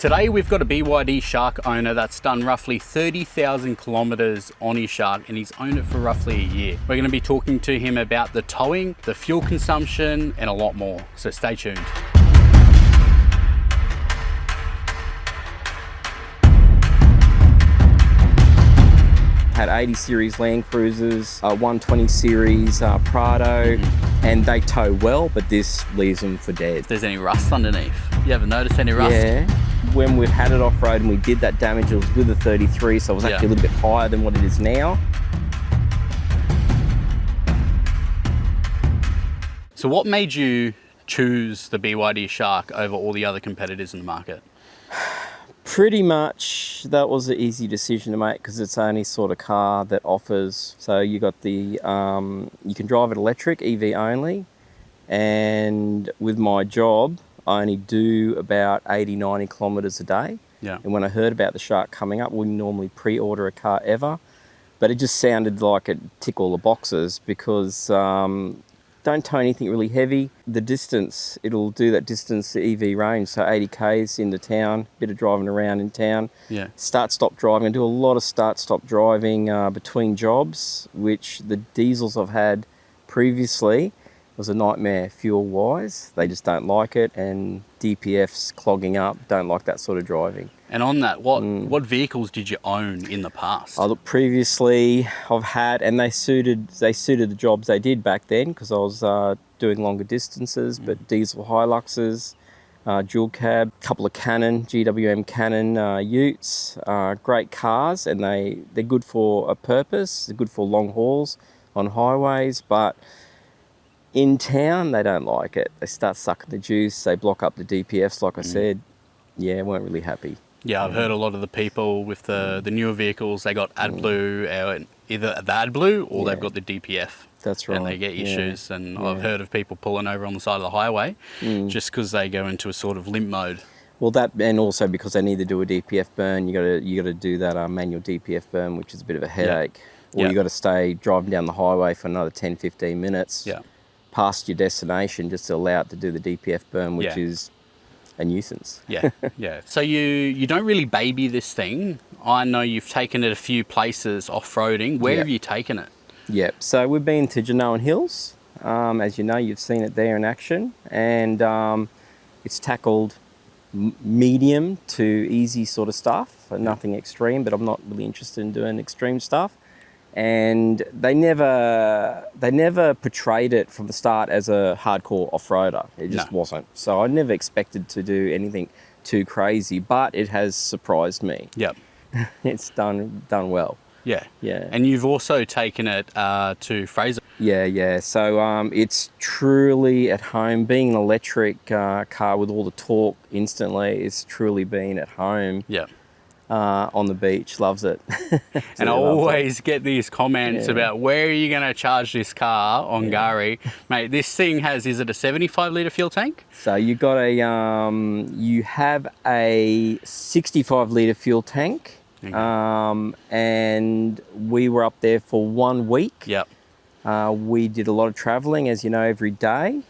Today we've got a BYD Shark owner that's done roughly 30,000 kilometers on his Shark, and he's owned it for roughly a year. We're going to be talking to him about the towing, the fuel consumption, and a lot more. So stay tuned. Had 80 series Land Cruisers, 120 series Prado, and they tow well, but this leaves them for dead. If there's any rust underneath, you haven't noticed any rust? Yeah. When we've had it off-road and we did that damage, it was with a 33, so it was actually a little bit higher than what it is now. So what made you choose the BYD Shark over all the other competitors in the market? Pretty much that was an easy decision to make because it's the only sort of car that offers. So you got the, you can drive it electric, EV only, and with my job, I only do about 80, 90 kilometres a day. Yeah. And when I heard about the Shark coming up, we normally pre-order a car ever, but it just sounded like it tick all the boxes because don't tow anything really heavy. The distance, it'll do that distance, the EV range, so 80 Ks into town, bit of driving around in town. Yeah. Start-stop driving. I do a lot of start-stop driving between jobs, which the diesels I've had previously was a nightmare fuel-wise. They just don't like it, and DPFs clogging up, don't like that sort of driving. And on that, what vehicles did you own in the past? Look, previously I've had, and they suited the jobs they did back then because I was doing longer distances, but diesel Hiluxes, dual cab, couple of Canon, GWM Canon utes, great cars, and they're good for a purpose, they're good for long hauls on highways, but in town they don't like it. They start sucking the juice, they block up the DPFs like I said. Yeah, weren't really happy. Yeah, I've heard a lot of the people with the newer vehicles, they got AdBlue, either the AdBlue or they've got the DPF. That's right. And they get issues, and I've heard of people pulling over on the side of the highway just because they go into a sort of limp mode. Well, that, and also because they need to do a DPF burn, you got to do that manual DPF burn, which is a bit of a headache. Or you got to stay driving down the highway for another 10, 15 minutes past your destination just to allow it to do the DPF burn, which is a nuisance. Yeah. So you don't really baby this thing. I know you've taken it a few places off-roading. Where have you taken it? Yeah, so we've been to Genoan Hills. As you know, you've seen it there in action, and it's tackled medium to easy sort of stuff, nothing extreme, but I'm not really interested in doing extreme stuff. And they never portrayed it from the start as a hardcore off-roader. It just wasn't. So I never expected to do anything too crazy, but it has surprised me. Yep. It's done well. Yeah. Yeah. And you've also taken it to Fraser. Yeah. So it's truly at home. Being an electric car with all the torque instantly, it's truly been at home. Yeah. On the beach, loves it. And I always get these comments about where are you going to charge this car on Gary? Mate, this thing has, is it a 75 litre fuel tank? So you got you have a 65 litre fuel tank, and we were up there for 1 week. Yep. We did a lot of travelling, as you know, every day.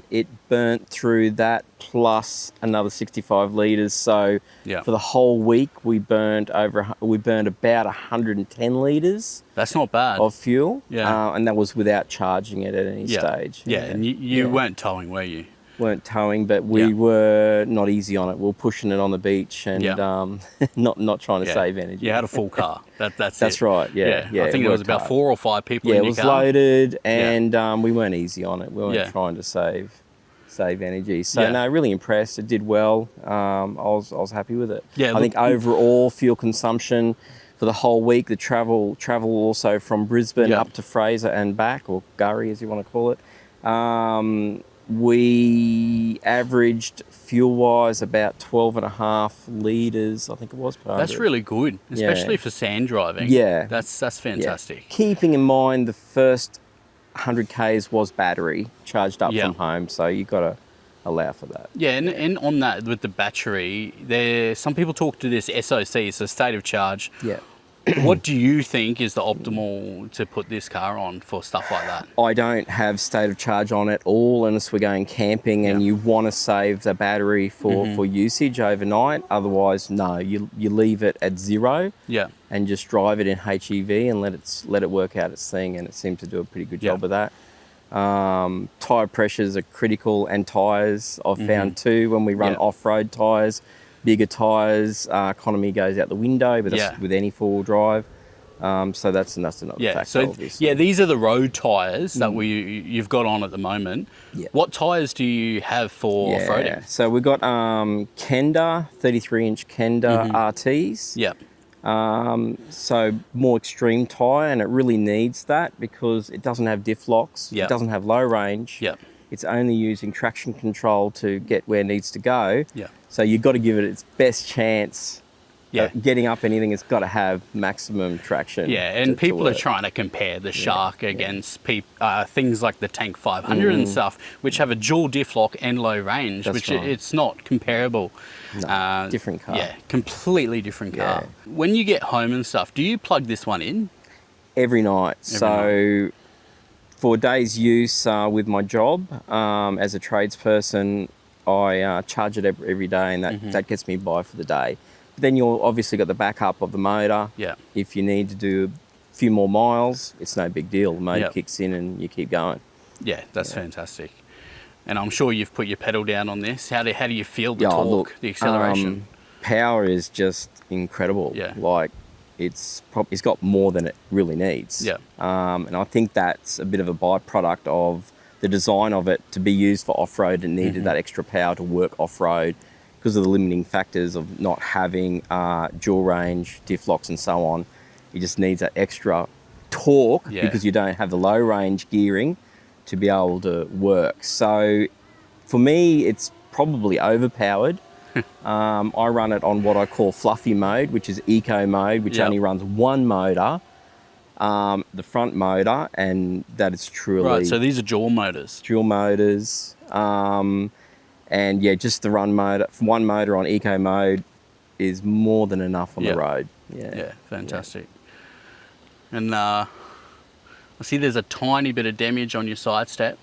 It burnt through that plus another 65 litres. So for the whole week, we burned about 110 litres. That's not bad. Of fuel. Yeah. And that was without charging it at any stage. Yeah. And you weren't towing, were you? Weren't towing, but we were not easy on it. We were pushing it on the beach and not trying to save energy. You had a full car. That's right. Yeah. I think there was about 4 or 5 people in your car. Yeah, it was loaded, and we weren't easy on it. We weren't trying to save energy. So no, really impressed. It did well. I was happy with it. Yeah, I think overall fuel consumption for the whole week, the travel also from Brisbane up to Fraser and back, or Gurry as you want to call it. We averaged fuel-wise about 12.5 litres, I think it was. That's really good, especially for sand driving. Yeah. That's fantastic. Yeah. Keeping in mind the first 100 Ks was battery charged up from home, so you got to allow for that. Yeah, and on that with the battery, some people talk to this SOC, so state of charge. Yeah. What do you think is the optimal to put this car on for stuff like that? I don't have state of charge on it all unless we're going camping and you want to save the battery for usage overnight. Otherwise, no, you leave it at 0 and just drive it in HEV and let it work out its thing, and it seemed to do a pretty good job of that. Tyre pressures are critical, and tyres I've found too when we run off-road tyres. Bigger tyres, economy goes out the window, but that's with any four-wheel drive. So that's another factor. So obviously. these are the road tyres that you've got on at the moment. What tyres do you have for off-roading? So we've got Kenda, 33-inch Kenda RTs. So more extreme tyre, and it really needs that because it doesn't have diff locks. It doesn't have low range. It's only using traction control to get where it needs to go. So you've got to give it its best chance. Getting up anything, it's got to have maximum traction. And people are trying to compare the Shark against things like the Tank 500 and stuff, which have a dual diff lock and low range, it's not comparable. No, different car. Completely different car. When you get home and stuff, do you plug this one in? Every night. For a day's use with my job as a tradesperson, I charge it every day, and that gets me by for the day. But then you've obviously got the backup of the motor. If you need to do a few more miles, it's no big deal. The motor kicks in and you keep going. That's fantastic. And I'm sure you've put your pedal down on this. How do you feel the torque, the acceleration? Power is just incredible. Like, it's got more than it really needs. And I think that's a bit of a byproduct of the design of it to be used for off-road. It needed that extra power to work off-road because of the limiting factors of not having dual range, diff locks and so on. It just needs that extra torque because you don't have the low range gearing to be able to work. So for me, it's probably overpowered. I run it on what I call fluffy mode, which is eco mode, which only runs one motor, the front motor, and that is truly... Right, so these are dual motors. Dual motors. And just the one motor on eco mode is more than enough on the road. Fantastic. And I see there's a tiny bit of damage on your side step.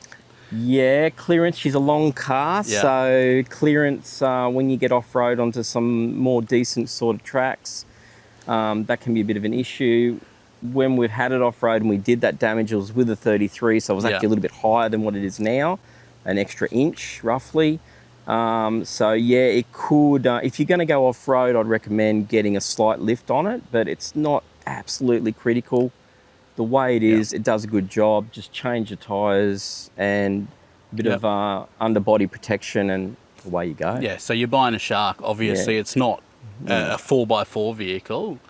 Clearance. She's a long car, so clearance when you get off-road onto some more decent sort of tracks, that can be a bit of an issue. When we've had it off-road and we did that damage, it was with a 33, so it was actually a little bit higher than what it is now, an extra inch roughly. It could, if you're going to go off-road, I'd recommend getting a slight lift on it, but it's not absolutely critical. The way it is, it does a good job. Just change the tyres and a bit of underbody protection, and away you go. So you're buying a Shark. Obviously, it's not a 4x4 vehicle.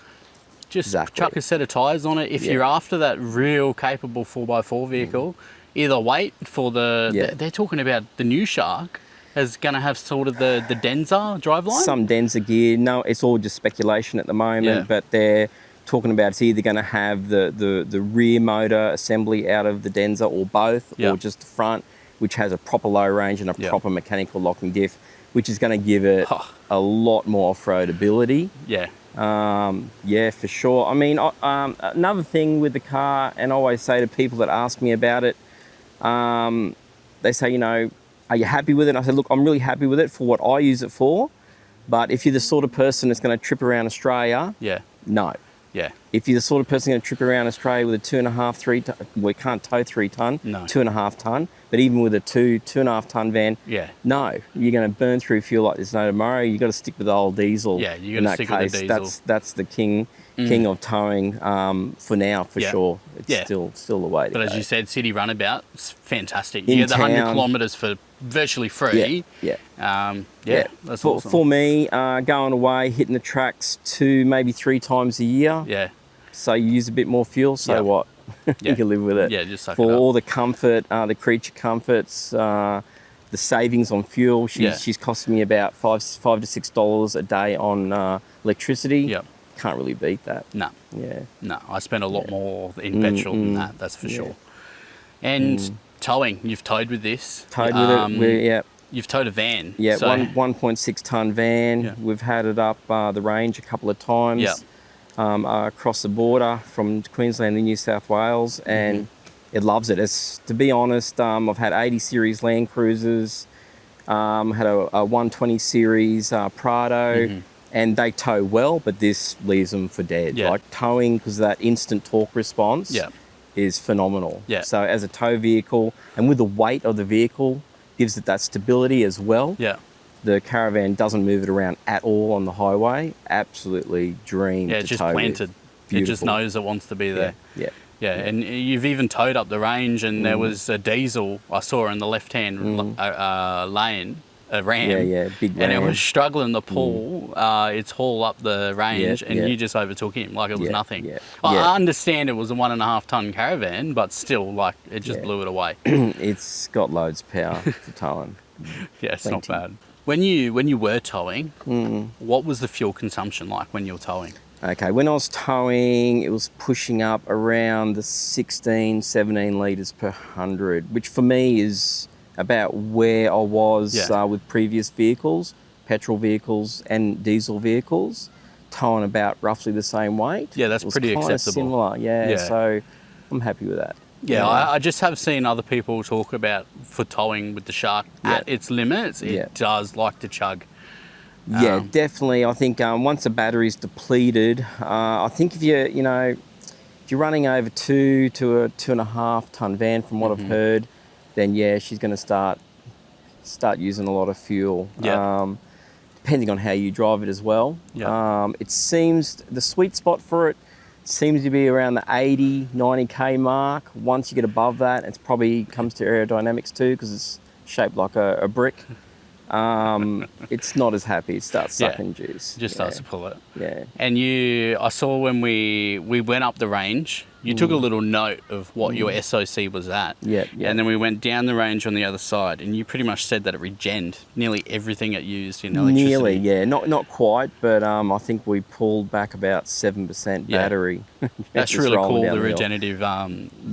Just chuck a set of tyres on it. If you're after that real capable 4x4 vehicle, either wait for they're talking about the new Shark is going to have sort of the Denza driveline. Some Denza gear. No, it's all just speculation at the moment, but they're talking about it's either going to have the rear motor assembly out of the Denza or both, or just the front, which has a proper low range and a proper mechanical locking diff, which is going to give it a lot more off-road ability. For sure. I mean, another thing with the car, and I always say to people that ask me about it, they say, are you happy with it? And I said, look, I'm really happy with it for what I use it for, but if you're the sort of person that's going to trip around Australia, no. If you're the sort of person going to trip around Australia with a 2.5, 3 ton, we can't tow 3 ton, 2.5 ton, but even with a 2.5 ton van, no, you're going to burn through fuel like there's no tomorrow. You've got to stick with the old diesel. You're going to stick with the diesel. That's the king of towing for now, for sure. It's still the way to go. But as you said, city runabout, it's fantastic. You get the 100 kilometres for virtually free. That's awesome. For me, going away, hitting the tracks 2, maybe 3 times a year. So you use a bit more fuel, so what? You can live with it. Just suck for it up. all the comfort, the creature comforts, the savings on fuel. She's costing me about $5 to $6 a day on electricity. Can't really beat that. No. I spend a lot more in petrol than that's for sure. And towing, you've towed with this. Towed with it. You've towed a van. 1.6 ton van. We've had it up the range a couple of times. across the border from Queensland to New South Wales, and it loves it. It's, to be honest, I've had 80 series Land Cruisers, had a 120 series Prado, and they tow well, but this leaves them for dead. Yeah. Like towing, because that instant torque response is phenomenal. Yeah. So as a tow vehicle, and with the weight of the vehicle, gives it that stability as well. Yeah. The Caravan doesn't move it around at all on the highway. Absolutely dream Yeah, to it's just tow planted. with. It just Beautiful. knows it wants to be there. Yeah. Yeah, and you've even towed up the range, and there was a diesel I saw in the left-hand lane, a Ram. Yeah, big And it Ram. was struggling to pull its haul up the range, and you just overtook him like it was nothing. Yeah. I understand it was a 1.5 ton Caravan, but still, like, it just blew it away. It's got loads of power for towing. Yeah, it's not Plenty. bad. When you were towing, what was the fuel consumption like when you were towing? Okay, when I was towing, it was pushing up around the 16, 17 litres per 100, which for me is about where I was with previous vehicles, petrol vehicles and diesel vehicles, towing about roughly the same weight. Yeah, that's It was pretty kinda acceptable. Similar, yeah, so I'm happy with that. Yeah, I just have seen other people talk about for towing with the Shark at its limits, it does like to chug. Yeah, definitely. I think once the battery's depleted, I think if you're running over 2 to a 2.5 ton van, from what I've heard, then she's going to start using a lot of fuel. Yeah. Depending on how you drive it as well. Yeah. It seems the sweet spot for it seems to be around the 80, 90k mark. Once you get above that, it's probably comes to aerodynamics too, because it's shaped like a brick. It's not as happy. It starts sucking juice. Just starts to pull it. Yeah. And I saw when we went up the range, you took a little note of what your SOC was at. Yeah. And then we went down the range on the other side, and you pretty much said that it regened nearly everything it used in electricity. Nearly, yeah. Not quite, but I think we pulled back about 7% battery. That's Just really rolling cool, down the hill. regenerative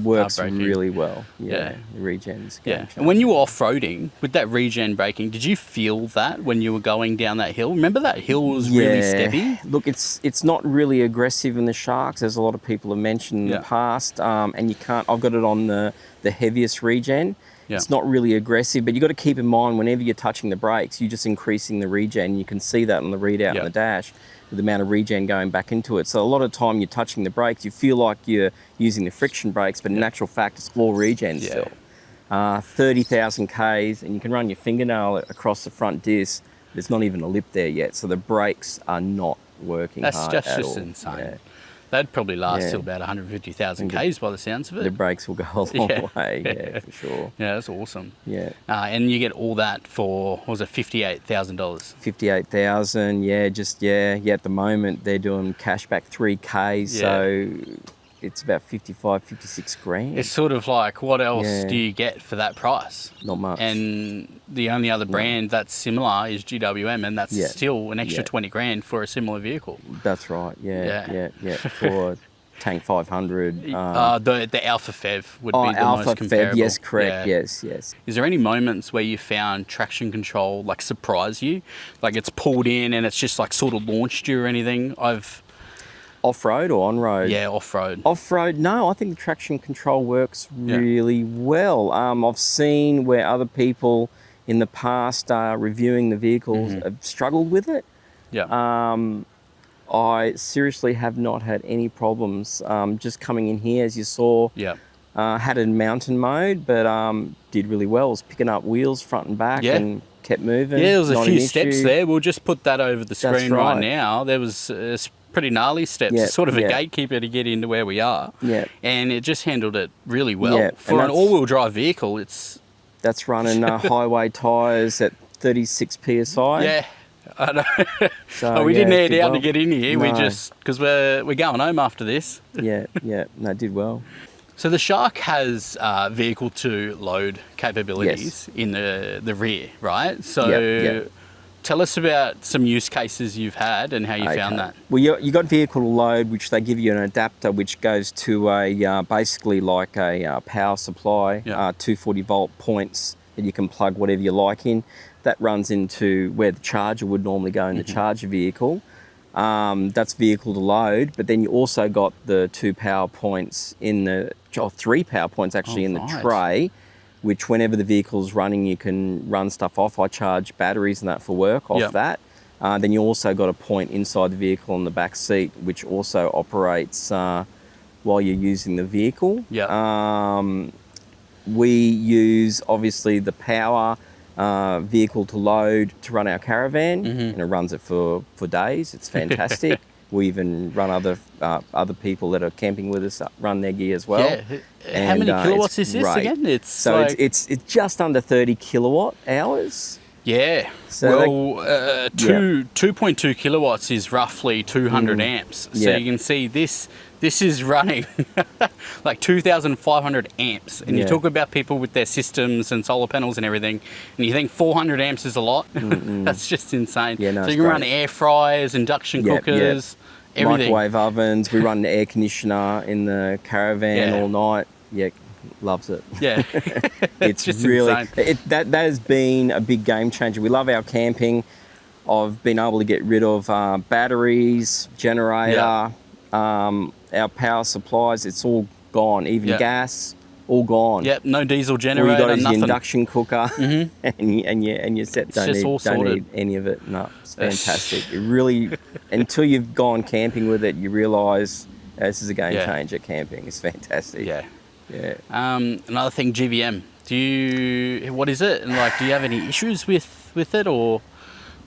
Works braking. really well. Yeah. The regen's Yeah. game And when you were off-roading with that regen braking, did you feel that when you were going down that hill? Remember that hill was really steppy? Look, it's not really aggressive in the Sharks, as a lot of people have mentioned in the past. And you can't. I've got it on the heaviest regen. Yeah. It's not really aggressive, but you got to keep in mind whenever you're touching the brakes, you're just increasing the regen. You can see that on the readout on the dash, with the amount of regen going back into it. So a lot of time you're touching the brakes, you feel like you're using the friction brakes, but in actual fact, it's all regen still. 30,000 Ks, and you can run your fingernail across the front disc. There's not even a lip there yet, so the brakes are not working hard at That's all. just insane. Yeah. They'd probably last till about 150,000 Ks by the sounds of it. The brakes will go a long way, for sure. Yeah, that's awesome. Yeah. And you get all that for, what was it, $58,000? 58,000, at the moment they're doing cashback 3K, so it's about 55, 56 grand. It's sort of like, what else do you get for that price? Not much. And the only other brand that's similar is GWM, and that's still an extra 20 grand for a similar vehicle. That's right, for Tank 500. The Alpha Fev would be the Alpha most comparable. Fev, yes, correct, yes. Is there any moments where you found traction control like surprise you? Like it's pulled in and it's just like sort of launched you or anything? Off-road or on-road? Yeah, off-road. Off-road, no, I think the traction control works really well. I've seen where other people in the past reviewing the vehicles have struggled with it. Yeah. I seriously have not had any problems. Just coming in here, as you saw, had it in mountain mode, but did really well. It was picking up wheels front and back and kept moving. Yeah, there was a not few an steps issue. there. We'll just put that over the screen right right. now. There was pretty gnarly steps. Yeah, It's sort of a yeah. gatekeeper to get into where we are. Yeah. And it just handled it really well. Yeah, For and an that's- all-wheel drive vehicle, it's... That's running highway tyres at 36 PSI. Yeah, I know. So, We didn't air did down well. to get in here. We No. just... Because we're going home after this. No, did well. So the Shark has vehicle-to-load capabilities in the rear, right? So tell us about some use cases you've had and how you found that. Well, you got vehicle to load, which they give you an adapter which goes to a basically like a power supply, 240 volt points that you can plug whatever you like in. That runs into where the charger would normally go in the charger vehicle. That's vehicle to load, but then you also got the 2 power points or 3 power points actually in the tray, which whenever the vehicle's running, you can run stuff off. I charge batteries and that for work off that. Then you also got a point inside the vehicle on the back seat, which also operates while you're using the vehicle. We use obviously the power vehicle to load to run our caravan, and it runs it for days. It's fantastic. We even run other people that are camping with us run their gear as well. Yeah. How many kilowatts is this again? It's just under 30 kilowatt hours. Yeah. So 2.2 kilowatts is roughly 200 amps. So you can see this is running like 2,500 amps. And you talk about people with their systems and solar panels and everything, and you think 400 amps is a lot. That's just insane. Yeah, no, so you can run air fryers, induction cookers, everything. Microwave ovens. We run the air conditioner in the caravan all night. Yeah, loves it. Yeah. It's just really insane. that has been a big game changer. We love our camping. I've been able to get rid of batteries, generator, our power supplies. It's all gone. Even gas, all gone. Yep, no diesel generator. All you got is nothing. your induction cooker, and you're set. Don't need any of it. No, it's fantastic. It really, until you've gone camping with it, you realise this is a game changer. Camping is fantastic. Yeah. Yeah. Another thing, GVM. What is it? And do you have any issues with it or?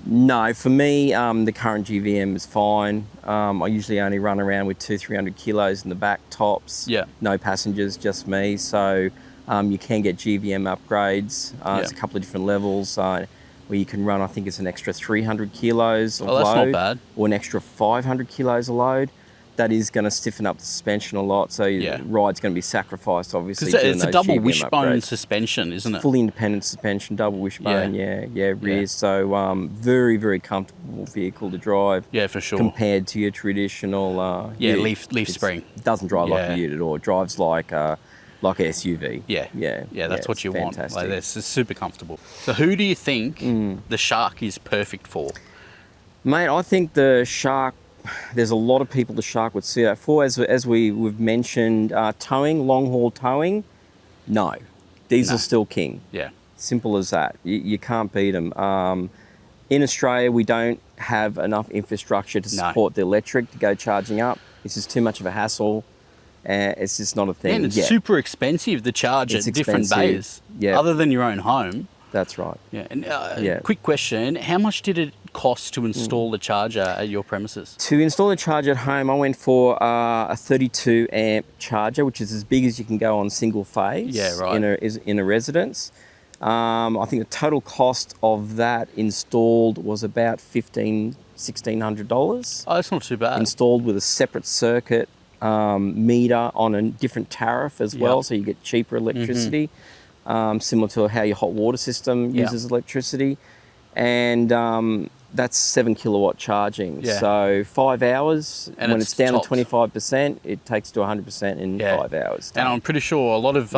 No, for me, the current GVM is fine. I usually only run around with 200-300 kilos in the back tops. Yeah. No passengers, just me. So you can get GVM upgrades. There's a couple of different levels where you can run, I think it's an extra 300 kilos of load. That's not bad. Or an extra 500 kilos of load. That is going to stiffen up the suspension a lot, so your ride's going to be sacrificed, obviously. Because it's a double wishbone suspension, isn't it? Fully independent suspension, double wishbone, rear. So very, very comfortable vehicle to drive. Yeah, for sure. Compared to your traditional leaf spring. It doesn't drive like a ute at all. It drives like a SUV. Yeah, that's what you fantastic. want. This is super comfortable. So who do you think the Shark is perfect for? Mate, I think the Shark. There's a lot of people the Shark would suit out for. As we've mentioned, towing, long haul towing, no. Diesel's still king. Yeah. Simple as that. You can't beat them. In Australia, we don't have enough infrastructure to support the electric to go charging up. It's just too much of a hassle. It's just not a thing. And it's super expensive to charge at different bays. Yeah. Other than your own home. That's right. Yeah. And quick question, how much did it cost to install the charger at your premises? To install the charger at home, I went for a 32 amp charger, which is as big as you can go on single phase in a residence. I think the total cost of that installed was about $1,600. Oh, that's not too bad. Installed with a separate circuit meter on a different tariff as well, so you get cheaper electricity. Similar to how your hot water system uses electricity. And that's 7 kilowatt charging. So 5 hours, and when it's down to 25%, it takes to 100% in 5 hours. And I'm pretty sure a lot of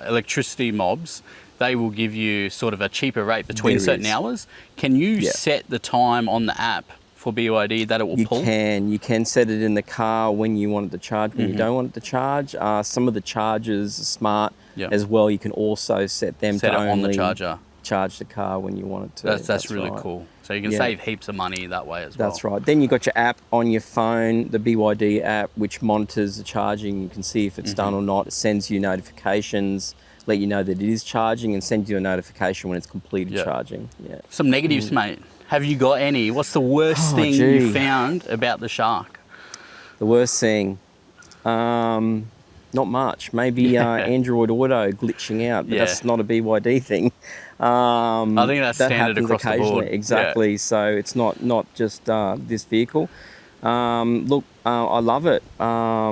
electricity mobs, they will give you sort of a cheaper rate between certain hours. Can you set the time on the app for BYD that it will pull? You can set it in the car when you want it to charge, when you don't want it to charge. Some of the chargers are smart as well. You can also set them to only on the charger. Charge the car when you want it to. That's really cool. So you can save heaps of money that way as well. That's right. Then you've got your app on your phone, the BYD app, which monitors the charging. You can see if it's done or not. It sends you notifications, let you know that it is charging, and sends you a notification when it's completed charging. Yeah. Some negatives, mate. Have you got any? What's the worst thing you found about the Shark? The worst thing? Not much. Maybe Android Auto glitching out, but that's not a BYD thing. I think that's standard across the board. Exactly. So it's not just this vehicle. Look, I love it. I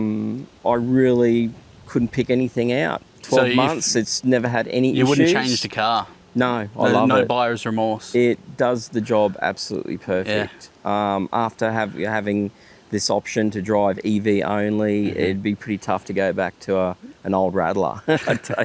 really couldn't pick anything out. 12 months, it's never had any issues. You wouldn't change the car? No, I love it. No buyer's remorse? It does the job absolutely perfect. After having this option to drive EV only, it'd be pretty tough to go back to an old Rattler. I tell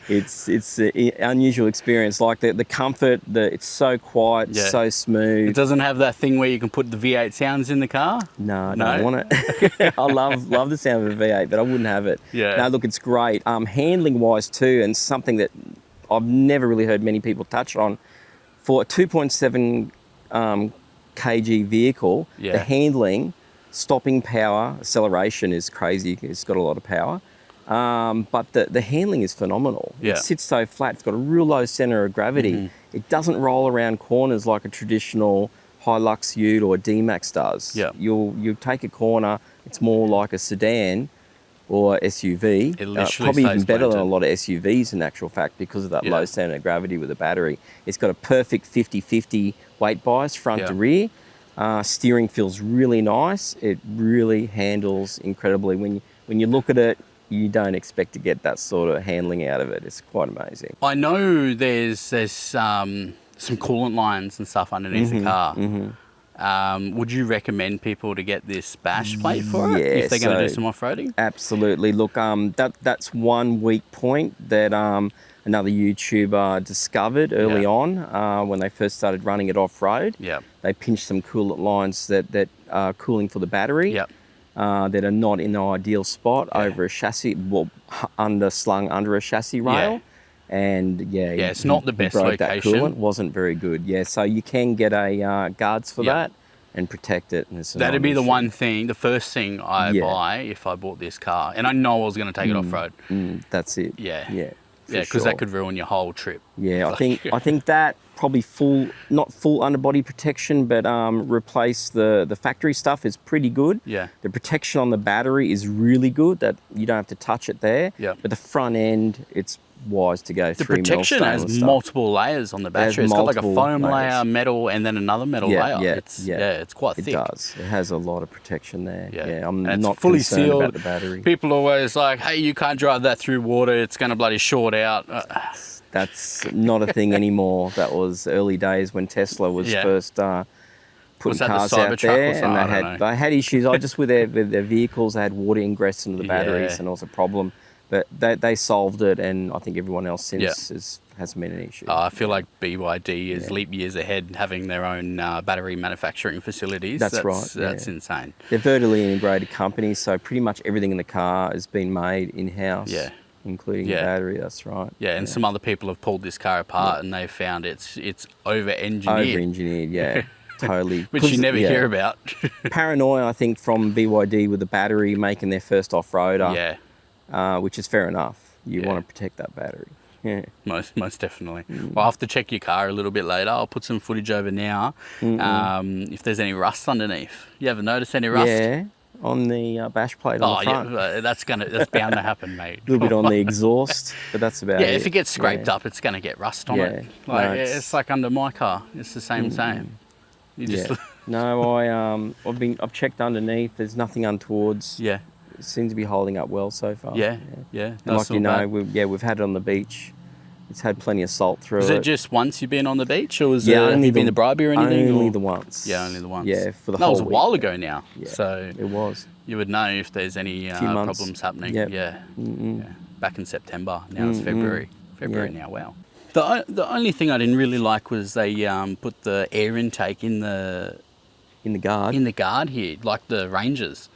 you. It's an unusual experience. Like the comfort, it's so quiet, so smooth. It doesn't have that thing where you can put the V8 sounds in the car? No, I don't want it. I love the sound of a V8, but I wouldn't have it. Yeah. No, look, it's great. Handling wise too, and something that I've never really heard many people touch on. For a 2.7 kg vehicle, the handling, stopping power, acceleration is crazy. It's got a lot of power. But the handling is phenomenal. Yeah. It sits so flat. It's got a real low center of gravity. It doesn't roll around corners like a traditional Hilux Ute or D-Max does. Yeah. You'll take a corner, it's more like a sedan or SUV. It literally probably even stays better than a planted. lot of SUVs in actual fact because of that low center of gravity with the battery. It's got a perfect 50-50 weight bias front to rear. Steering feels really nice. It really handles incredibly. When you look at it, you don't expect to get that sort of handling out of it. It's quite amazing. I know there's some coolant lines and stuff underneath the car. Would you recommend people to get this bash plate for it if they're going to do some off-roading? Absolutely. Look, that's one weak point that another YouTuber discovered early on when they first started running it off-road. Yeah. They pinched some coolant lines that are cooling for the battery. Yep. That are not in the ideal spot over a chassis, slung under a chassis rail. And it's not the best broke location. That coolant wasn't very good. Yeah, so you can get a guards for that and protect it. And that'd be the first thing I buy if I bought this car, and I know I was going to take it off road. That's it. Yeah, because that could ruin your whole trip. Yeah, I think that probably not full underbody protection, but replace the factory stuff is pretty good. Yeah. The protection on the battery is really good, that you don't have to touch it there. Yeah. But the front end, it's wise to go 3 The protection has multiple layers on the battery. It's got like a foam layer, metal, and then another metal layer. It's quite thick. It does. It has a lot of protection there. Yeah, I'm and not it's fully concerned sealed. about the battery. People are always like, hey, you can't drive that through water. It's going to bloody short out. That's not a thing anymore. That was early days when Tesla was first putting cars out there, and they had issues. Just with their vehicles, they had water ingress into the batteries, and it was a problem. But they solved it, and I think everyone else since hasn't been an issue. I feel like BYD is leap years ahead, having their own battery manufacturing facilities. That's right. That's insane. They're vertically integrated companies, so pretty much everything in the car has been made in-house. Yeah. Including the battery, that's right. Yeah, and some other people have pulled this car apart and they've found it's over-engineered. Over-engineered, yeah, totally. Which you never hear about. Paranoia, I think, from BYD with the battery making their first off-roader. Which is fair enough. You want to protect that battery. Yeah. Most definitely. Well, I'll have to check your car a little bit later. I'll put some footage over now. If there's any rust underneath. You ever notice any rust? Yeah. On the bash plate on the front. Yeah, that's bound to happen, mate. A little bit on the exhaust, but that's about it. Yeah, if it gets scraped up, it's going to get rust on it. It's like under my car. It's the same. You just No, I've checked underneath. There's nothing untowards. Yeah. It seems to be holding up well so far. Yeah. And like we've had it on the beach. It's had plenty of salt through it. Was it just once you've been on the beach, or was have you been to Bribey or anything? Only the once. Yeah, only the once. Yeah, for the whole week. That was a while ago now. now. Yeah, so it was. You would know if there's any problems happening. Yep. Yeah. Back in September. Now it's February. Now. Wow. The only thing I didn't really like was they put the air intake in the guard. In the guard here, like the Rangers.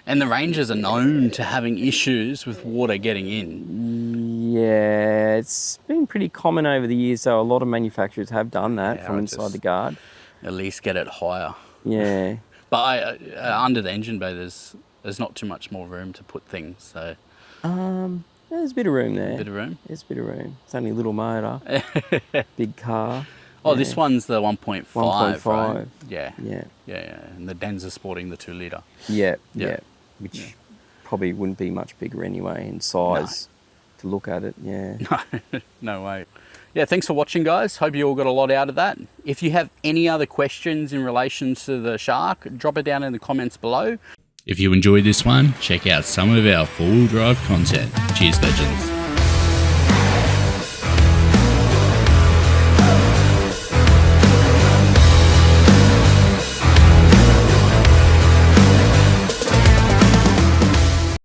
And the Rangers are known to having issues with water getting in. Yeah, it's been pretty common over the years, so a lot of manufacturers have done that from inside the guard. At least get it higher. Yeah. But under the engine bay, there's not too much more room to put things, so... There's a bit of room there. Bit of room? There's a bit of room. It's only a little motor. Big car. Oh, this one's the 1.5, 1.5. right? Yeah. And the Denza sporting the 2 litre. Yeah. Which probably wouldn't be much bigger anyway in size to look at it. Yeah. No way. Yeah, thanks for watching, guys. Hope you all got a lot out of that. If you have any other questions in relation to the Shark, drop it down in the comments below. If you enjoyed this one, check out some of our 4-wheel drive content. Cheers, legends.